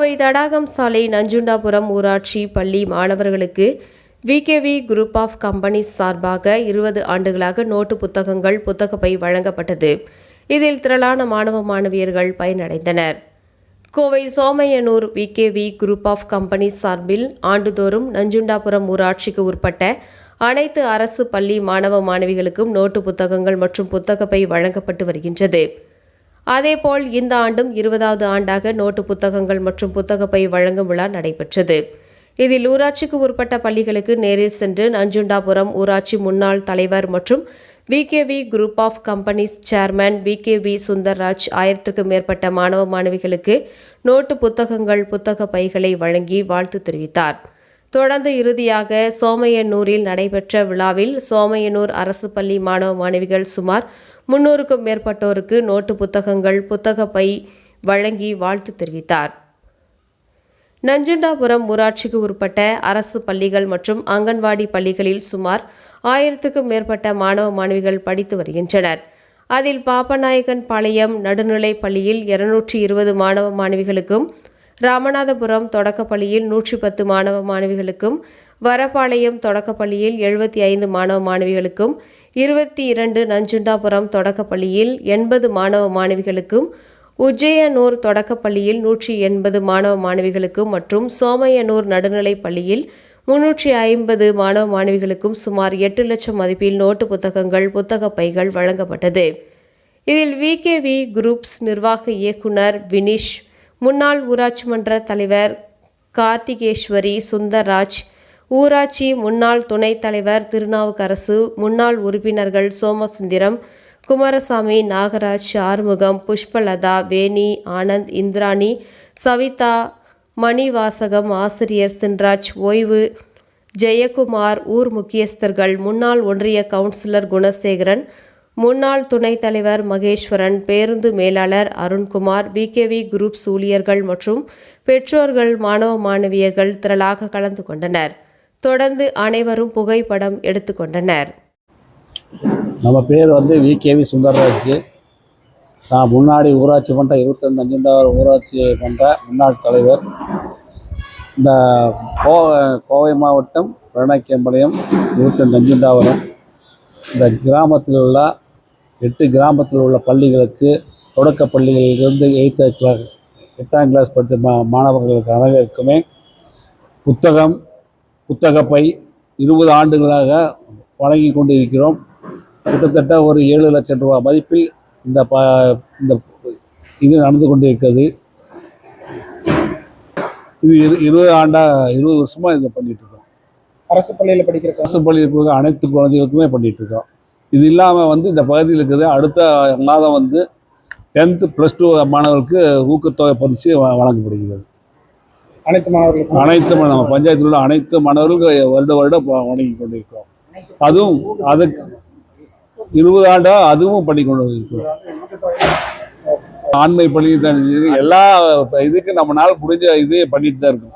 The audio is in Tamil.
கோவை தடாகம் சாலை நஞ்சுண்டாபுரம் ஊராட்சி பள்ளி மாணவர்களுக்கு விகேவி குரூப் ஆஃப் கம்பெனிஸ் சார்பாக 20 ஆண்டுகளாக நோட்டு புத்தகங்கள் புத்தகப்பை வழங்கப்பட்டது. இதில் திரளான மாணவ மாணவியர்கள் பயனடைந்தனர். Kovai Somaiyanur VKV group of companies சார்பில் ஆண்டுதோறும் நஞ்சுண்டாபுரம் ஊராட்சிக்கு உட்பட்ட அனைத்து அரசு பள்ளி மாணவ மாணவிகளுக்கும் நோட்டு புத்தகங்கள் மற்றும் புத்தகப்பை வழங்கப்பட்டு வருகின்றது. அதேபோல் இந்த ஆண்டும் 20வது ஆண்டாக நோட்டு புத்தகங்கள் மற்றும் புத்தகப்பை வழங்கும் விழா நடைபெற்றது. இதில் ஊராட்சிக்கு உட்பட்ட பள்ளிகளுக்கு நேரில் சென்று நஞ்சுண்டாபுரம் ஊராட்சி முன்னாள் தலைவர் மற்றும் VKV group of companies chairman VKV Sundarraj 1000க்கும் மேற்பட்ட மாணவ மாணவிகளுக்கு நோட்டு புத்தகங்கள் புத்தக பைகளை வழங்கி வாழ்த்து தெரிவித்தார். தொடர்ந்து இறுதியாக சோமையனூரில் நடைபெற்ற விழாவில் சோமையனூர் அரசு பள்ளி மாணவ மாணவிகள் சுமார் 300க்கும் மேற்பட்டோருக்கு நோட்டு புத்தகங்கள் புத்தகப்பை வழங்கி வாழ்த்து தெரிவித்தார். நஞ்சுண்டாபுரம் ஊராட்சிக்கு உட்பட்ட அரசு பள்ளிகள் மற்றும் அங்கன்வாடி பள்ளிகளில் சுமார் 1000க்கும் மேற்பட்ட மாணவ மாணவிகள் படித்து வருகின்றனர். அதில் பாப்பநாயக்கன் பாளையம் நடுநிலைப் பள்ளியில் 220 மாணவ மாணவிகளுக்கும், ராமநாதபுரம் தொடக்கப்பள்ளியில் 110 மாணவ மாணவிகளுக்கும், வரப்பாளையம் தொடக்கப்பள்ளியில் 75 மாணவ மாணவிகளுக்கும், 22 நஞ்சுண்டாபுரம் தொடக்கப்பள்ளியில் 80 மாணவ மாணவிகளுக்கும், உஜ்ஜையனூர் தொடக்கப்பள்ளியில் 180 மாணவ மாணவிகளுக்கும் மற்றும் சோமையனூர் நடுநிலைப் பள்ளியில் 350 மாணவ மாணவிகளுக்கும் சுமார் 8 லட்சம் மதிப்பில் நோட்டு புத்தகங்கள் புத்தக பைகள் வழங்கப்பட்டது. இதில் விகேவி குரூப்ஸ் நிர்வாக இயக்குனர் வினிஷ், முன்னாள் ஊராட்சி மன்ற தலைவர் கார்த்திகேஸ்வரி சுந்தர்ராஜ், ஊராட்சி முன்னாள் துணைத் தலைவர் திருநாவுக்கரசு, முன்னாள் உறுப்பினர்கள் சோமசுந்தரம், குமாரசாமி, நாகராஜ், ஆறுமுகம், புஷ்பலதா, வேணி, ஆனந்த், இந்திராணி, சவிதா, மணிவாசகம், ஆசிரியர் சின்ராஜ், ஓய்வு ஜெயக்குமார், ஊர் முக்கியஸ்தர்கள், முன்னாள் ஒன்றிய கவுன்சிலர் குணசேகரன், முன்னாள் துணைத் தலைவர் மகேஸ்வரன், பேருந்து மேலாளர் அருண்குமார், விகேவி குரூப்ஸ் ஊழியர்கள் மற்றும் பெற்றோர்கள், மாணவ மாணவியர்கள் திரளாக கலந்து கொண்டனர். தொடர்ந்து அனைவரும் புகைப்படம் எடுத்துக்கொண்டனர். நம்ம பேர் விகேவி சுந்தர்ராஜ். நான் முன்னாடி ஊராட்சி மன்ற 22 நஞ்சுண்டாபுரம் ஊராட்சி மன்ற முன்னாள் தலைவர். இந்த கோவை மாவட்டம் ரணக்கம்பாளையம் 22 நஞ்சுண்டாபுரம் இந்த கிராமத்தில் உள்ள 8 கிராமத்தில் உள்ள பள்ளிகளுக்கு தொடக்க பள்ளிகளிலிருந்து 8ஆம் கிளாஸ் படித்த மாணவர்களுக்கு அனைவருக்குமே புத்தகம் புத்தகப்பை 20 ஆண்டுகளாக வழங்கி கொண்டிருக்கிறோம். கிட்டத்தட்ட ஒரு 7 லட்சம் ரூபாய் மதிப்பில் இந்த இது நடந்து கொண்டிருக்கிறது. இது 20 வருஷமாக இதை பண்ணிட்டு இருக்கோம். அரசு பள்ளியில் படிக்கிற அனைத்து குழந்தைகளுக்குமே பண்ணிட்டு இருக்கோம். இது இல்லாமல் இந்த பகுதியில் இருக்குது. அடுத்த மாதம் 10th +2 மாணவர்களுக்கு ஊக்கத்தொகை பரிசு வழங்கப்படுகிறது. அனைத்து நம்ம பஞ்சாயத்தில் உள்ள அனைத்து மாணவர்களுக்கு வருடம் வழங்கி கொண்டிருக்கிறோம். அதுவும் அதுக்கு 20 ஆண்டா அதுவும் பண்ணி கொண்டு இருக்கிறோம். ஆண்மை பள்ளி எல்லா இதுக்கு நம்மளால முடிஞ்ச இது பண்ணிட்டு தான் இருக்கோம்.